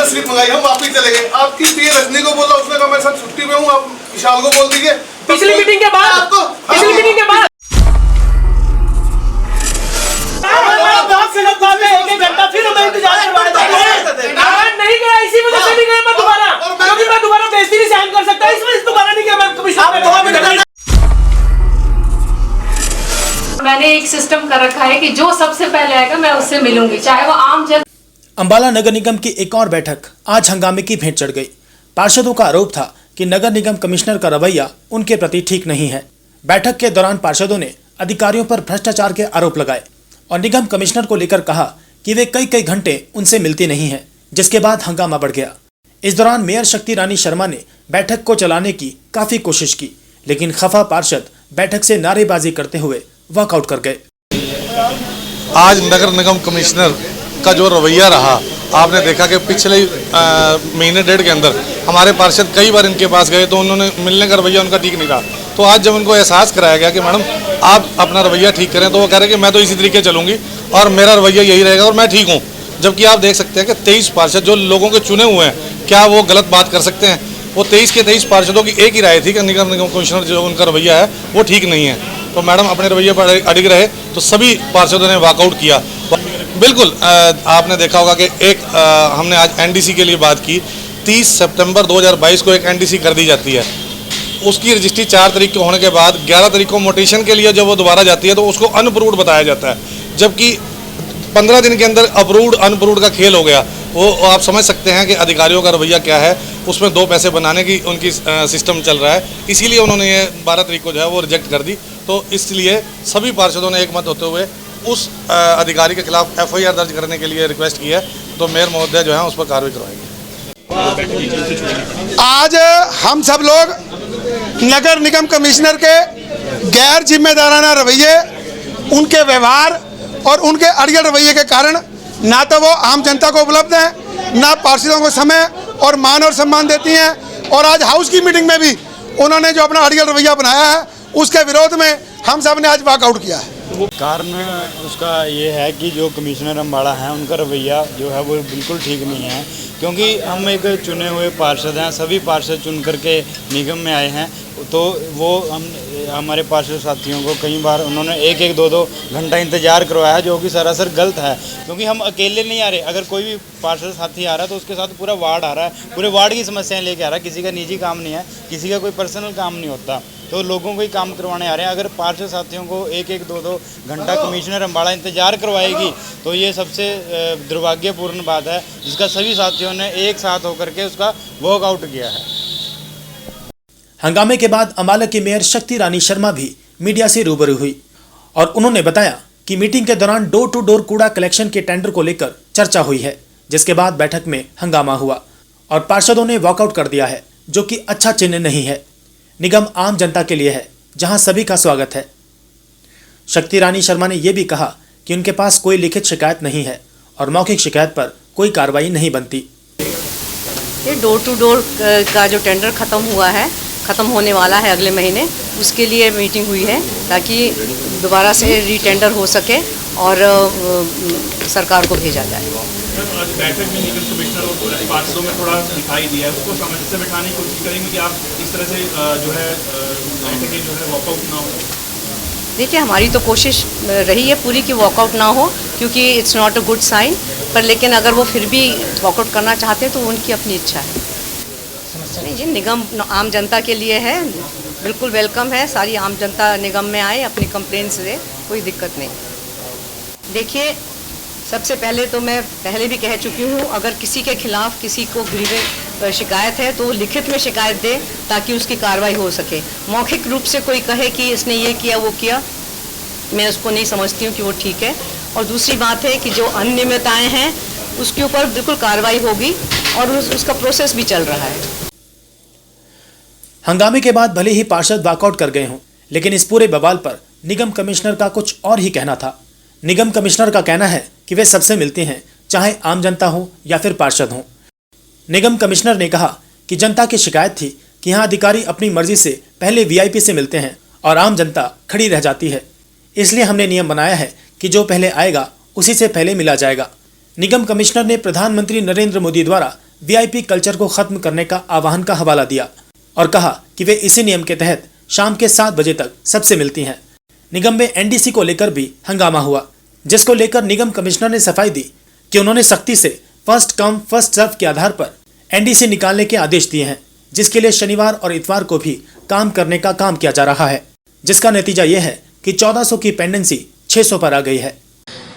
Slip मंगाई, हम वापस चले गए। आपकी पीए रजनी को बोला, उसने कहा मैं सर छुट्टी पे हूँ, आप विशाल को बोल दीजिए। पिछली मीटिंग के बाद आपको पिछली मीटिंग के बाद एक घंटा फिर हमें इंतजार करवाया नहीं गया, इसी वजह से नहीं गया मैं दोबारा, क्योंकि मैं दोबारा बेइज्जती नहीं सहन कर सकता, इस वजह से दोबारा नहीं गया मैं कमिश्नर। मैंने एक सिस्टम कर रखा है कि जो सबसे पहले आएगा मैं उससे मिलूंगी, चाहे वो आम जन। अंबाला नगर निगम की एक और बैठक आज हंगामे की भेंट चढ़ गई। पार्षदों का आरोप था कि नगर निगम कमिश्नर का रवैया उनके प्रति ठीक नहीं है। बैठक के दौरान पार्षदों ने अधिकारियों पर भ्रष्टाचार के आरोप लगाए और निगम कमिश्नर को लेकर कहा कि वे कई घंटे उनसे मिलती नहीं है, जिसके बाद हंगामा बढ़ गया। इस दौरान मेयर शक्ति रानी शर्मा ने बैठक को चलाने की काफी कोशिश की, लेकिन खफा पार्षद बैठक से नारेबाजी करते हुए वॉकआउट कर गए। आज नगर निगम कमिश्नर का जो रवैया रहा, आपने देखा कि पिछले महीने डेढ़ के अंदर हमारे पार्षद कई बार इनके पास गए तो उन्होंने मिलने का रवैया उनका ठीक नहीं रहा। तो आज जब उनको एहसास कराया गया कि मैडम आप अपना रवैया ठीक करें, तो वो कह रहे हैं कि मैं तो इसी तरीके चलूंगी और मेरा रवैया यही रहेगा और मैं ठीक हूँ। जबकि आप देख सकते हैं कि 23 पार्षद जो लोगों के चुने हुए हैं, क्या वो गलत बात कर सकते हैं? वो 23 के 23 पार्षदों की एक ही राय थी कि नगर निगम कमिश्नर जो उनका रवैया है वो ठीक नहीं है। तो मैडम अपने रवैये पर अड़िग रहे तो सभी पार्षदों ने वॉकआउट किया। बिल्कुल आपने देखा होगा कि हमने आज एनडीसी के लिए बात की। 30 सितंबर 2022 को एक एनडीसी कर दी जाती है, उसकी रजिस्ट्री 4 तारीख को होने के बाद 11 तारीख को मोटेशन के लिए जब वो दोबारा जाती है तो उसको अनअप्रूव्ड बताया जाता है, जबकि 15 दिन के अंदर अप्रूव्ड अनअप्रूव्ड का खेल हो गया। वो आप समझ सकते हैं कि अधिकारियों का रवैया क्या है, उसमें 2 पैसे बनाने की उनकी सिस्टम चल रहा है। इसीलिए उन्होंने ये 12 तारीख को जो है वो रिजेक्ट कर दी। तो इसलिए सभी पार्षदों ने एक मत होते हुए उस अधिकारी के खिलाफ FIR दर्ज करने के लिए रिक्वेस्ट की है। तो मेयर महोदय जो है उस पर कार्रवाई करवाएंगे। आज हम सब लोग नगर निगम कमिश्नर के गैर जिम्मेदाराना रवैये, उनके व्यवहार और उनके अड़ियल रवैये के कारण ना तो वो आम जनता को उपलब्ध है, ना पार्षदों को समय और मान और सम्मान देती हैं। और आज हाउस की मीटिंग में भी उन्होंने जो अपना अड़ियल रवैया बनाया है, उसके विरोध में हम सब ने आज वॉकआउट किया है। कारण उसका ये है कि जो कमिश्नर अम्बाड़ा हैं उनका रवैया जो है वो बिल्कुल ठीक नहीं है, क्योंकि हम एक चुने हुए पार्षद हैं, सभी पार्षद चुन करके निगम में आए हैं। तो वो हमारे पार्षद साथियों को कई बार उन्होंने 1-2 घंटा इंतजार करवाया, जो कि सरासर गलत है। क्योंकि हम अकेले नहीं आ रहे, अगर कोई भी पार्षद साथी आ रहा है तो उसके साथ पूरा वार्ड आ रहा है, पूरे वार्ड की समस्याएं लेके आ रहा है। किसी का निजी काम नहीं है, किसी का कोई पर्सनल काम नहीं होता, तो लोगों को ही काम करवाने आ रहे हैं। अगर पार्षद साथियों को 1-2 घंटा कमिश्नर अम्बाड़ा इंतजार करवाएगी तो ये सबसे दुर्भाग्यपूर्ण बात है, जिसका सभी साथियों ने एक साथ होकर के उसका वॉकआउट किया है। हंगामे के बाद अंबाला की मेयर शक्ति रानी शर्मा भी मीडिया से रूबरू हुई और उन्होंने बताया कि मीटिंग के दौरान डोर टू डोर कूड़ा कलेक्शन के टेंडर को लेकर चर्चा हुई है, जिसके बाद बैठक में हंगामा हुआ और पार्षदों ने वॉकआउट कर दिया है, जो कि अच्छा चिन्ह नहीं है। निगम आम जनता के लिए है, जहां सभी का स्वागत है। शक्ति रानी शर्मा ने यह भी कहा कि उनके पास कोई लिखित शिकायत नहीं है और मौखिक शिकायत पर कोई कार्रवाई नहीं बनती। ये डोर टू डोर का जो टेंडर ख़त्म होने वाला है अगले महीने, उसके लिए मीटिंग हुई है ताकि दोबारा से रीटेंडर हो सके और सरकार को भेजा जाए। बैठक में निगम कमिश्नर और पार्षदों में थोड़ा दिखाई दिया है, उसको समझ से बैठाने की कोशिश करेंगे कि आप इस तरह से जो है बैठक जो है वॉकआउट ना हो। देखिए, हमारी तो कोशिश रही है पूरी कि वॉकआउट ना हो, क्योंकि it's not a good sign. पर लेकिन अगर वो फिर भी वॉकआउट करना चाहते हैं तो उनकी अपनी इच्छा है। नहीं जी, निगम आम जनता के लिए है, बिल्कुल वेलकम है। सारी आम जनता निगम में आए, अपनी कंप्लेंट्स दे, कोई दिक्कत नहीं। देखिए, सबसे पहले तो मैं पहले भी कह चुकी हूँ, अगर किसी के खिलाफ किसी को शिकायत है तो लिखित में शिकायत दे ताकि उसकी कार्रवाई हो सके। मौखिक रूप से कोई कहे कि इसने ये किया वो किया, मैं उसको नहीं समझती हूँ कि वो ठीक है। और दूसरी बात है कि जो अनियमितताएं हैं उसके ऊपर बिल्कुल कार्रवाई होगी और उसका प्रोसेस भी चल रहा है। हंगामे के बाद भले ही पार्षद वॉकआउट कर गए हों, लेकिन इस पूरे बवाल पर निगम कमिश्नर का कुछ और ही कहना था। निगम कमिश्नर का कहना है कि वे सबसे मिलते हैं, चाहे आम जनता हो या फिर पार्षद हो। निगम कमिश्नर ने कहा कि जनता की शिकायत थी कि यहाँ अधिकारी अपनी मर्जी से पहले VIP से मिलते हैं और आम जनता खड़ी रह जाती है, इसलिए हमने नियम बनाया है कि जो पहले आएगा उसी से पहले मिला जाएगा। निगम कमिश्नर ने प्रधानमंत्री नरेंद्र मोदी द्वारा वीआईपी कल्चर को खत्म करने का आह्वान का हवाला दिया और कहा कि वे इसी नियम के तहत शाम के 7 बजे तक सबसे मिलती हैं। निगम में एनडीसी को लेकर भी हंगामा हुआ, जिसको लेकर निगम कमिश्नर ने सफाई दी कि उन्होंने सख्ती से फर्स्ट कम फर्स्ट सर्व के आधार पर एनडीसी निकालने के आदेश दिए हैं, जिसके लिए शनिवार और इतवार को भी काम करने का काम किया जा रहा है, जिसका नतीजा ये है कि 1400 की पेंडेंसी 600 पर आ गई है।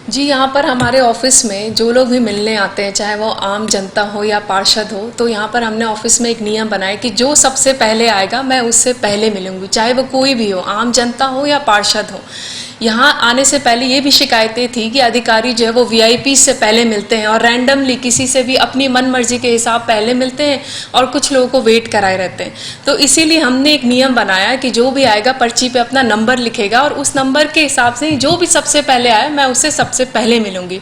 जी, यहाँ पर हमारे ऑफिस में जो लोग भी मिलने आते हैं, चाहे वो आम जनता हो या पार्षद हो, तो यहाँ पर हमने ऑफिस में एक नियम बनाया कि जो सबसे पहले आएगा मैं उससे पहले मिलूंगी, चाहे वो कोई भी हो, आम जनता हो या पार्षद हो। यहाँ आने से पहले ये भी शिकायतें थी कि अधिकारी जो है वो वीआईपी से पहले मिलते हैं और रैंडमली किसी से भी अपनी मन मर्जी के हिसाब पहले मिलते हैं और कुछ लोगों को वेट कराए रहते हैं। तो इसीलिए हमने एक नियम बनाया कि जो भी आएगा पर्ची पे अपना नंबर लिखेगा और उस नंबर के हिसाब से जो भी सबसे पहले आए मैं उससे सबसे पहले मिलूंगी।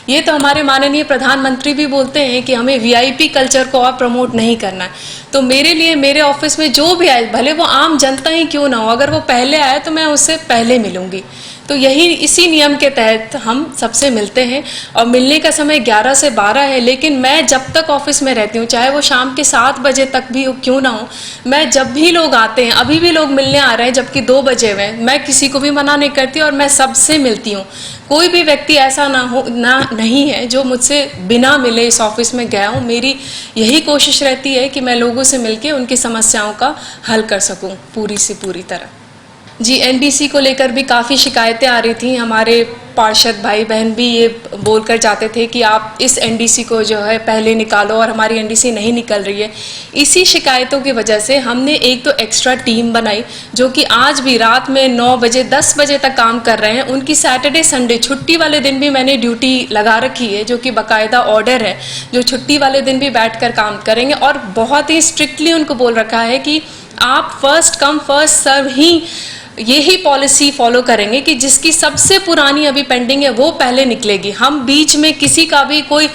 ये तो हमारे माननीय प्रधानमंत्री भी बोलते हैं कि हमें वीआईपी कल्चर को और प्रमोट नहीं करना है। तो मेरे लिए मेरे ऑफिस में जो भी आए, भले वो आम जनता ही क्यों ना हो, अगर वो पहले आए तो मैं उससे पहले मिलूंगी। तो यही इसी नियम के तहत हम सबसे मिलते हैं और मिलने का समय 11 से 12 है, लेकिन मैं जब तक ऑफिस में रहती हूँ, चाहे वो शाम के 7 बजे तक भी क्यों ना हो, मैं जब भी लोग आते हैं, अभी भी लोग मिलने आ रहे हैं जबकि 2 बजे हुए, मैं किसी को भी मना नहीं करती और मैं सबसे मिलती हूँ। कोई भी व्यक्ति ऐसा नहीं है जो मुझसे बिना मिले इस ऑफिस में गया हूँ। मेरी यही कोशिश रहती है कि मैं लोगों से मिलके उनकी समस्याओं का हल कर सकूँ पूरी से पूरी तरह। जी, एनडीसी को लेकर भी काफ़ी शिकायतें आ रही थी। हमारे पार्षद भाई बहन भी ये बोलकर जाते थे कि आप इस एनडीसी को जो है पहले निकालो और हमारी एनडीसी नहीं निकल रही है। इसी शिकायतों की वजह से हमने एक तो एक्स्ट्रा टीम बनाई जो कि आज भी रात में 9 बजे 10 बजे तक काम कर रहे हैं। उनकी सैटरडे संडे छुट्टी वाले दिन भी मैंने ड्यूटी लगा रखी है, जो कि बाकायदा ऑर्डर है, जो छुट्टी वाले दिन भी बैठकर काम करेंगे और बहुत ही स्ट्रिक्टली उनको बोल रखा है कि आप फर्स्ट कम फर्स्ट सर्व ही यही पॉलिसी फॉलो करेंगे कि जिसकी सबसे पुरानी अभी पेंडिंग है वो पहले निकलेगी। हम बीच में किसी का भी कोई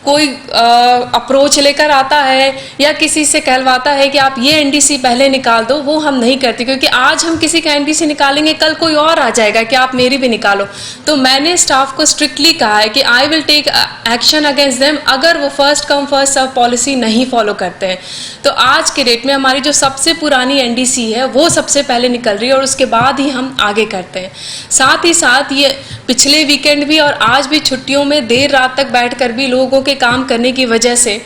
अप्रोच लेकर आता है या किसी से कहलवाता है कि आप ये एनडीसी पहले निकाल दो, वो हम नहीं करते, क्योंकि आज हम किसी का एनडीसी निकालेंगे, कल कोई और आ जाएगा कि आप मेरी भी निकालो। तो मैंने स्टाफ को स्ट्रिक्टली कहा है कि I will take action against them अगर वो first come first serve policy नहीं फॉलो करते हैं। तो आज के डेट में हमारी जो सबसे पुरानी एनडीसी है वो सबसे पहले निकल रही है और उसके बाद ही हम आगे करते हैं। साथ ही साथ ये पिछले वीकेंड भी और आज भी छुट्टियों में देर रात तक बैठकर भी लोगों के काम करने की वजह से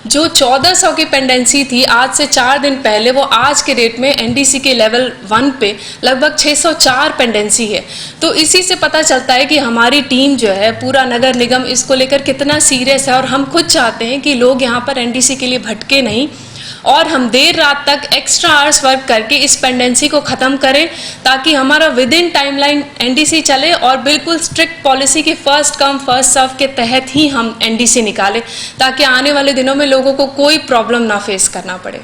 जो 1400 की पेंडेंसी थी आज से 4 दिन पहले, वो आज के डेट में एनडीसी के लेवल 1 पे लगभग 604 पेंडेंसी है। तो इसी से पता चलता है कि हमारी टीम जो है, पूरा नगर निगम इसको लेकर कितना सीरियस है और हम खुद चाहते हैं कि लोग यहाँ पर एनडीसी के लिए भटके नहीं और हम देर रात तक एक्स्ट्रा आवर्स वर्क करके इस पेंडेंसी को ख़त्म करें ताकि हमारा विद इन टाइमलाइन एनडीसी चले और बिल्कुल स्ट्रिक्ट पॉलिसी के फर्स्ट कम फर्स्ट सर्व के तहत ही हम एनडीसी निकालें ताकि आने वाले दिनों में लोगों को कोई प्रॉब्लम ना फेस करना पड़े।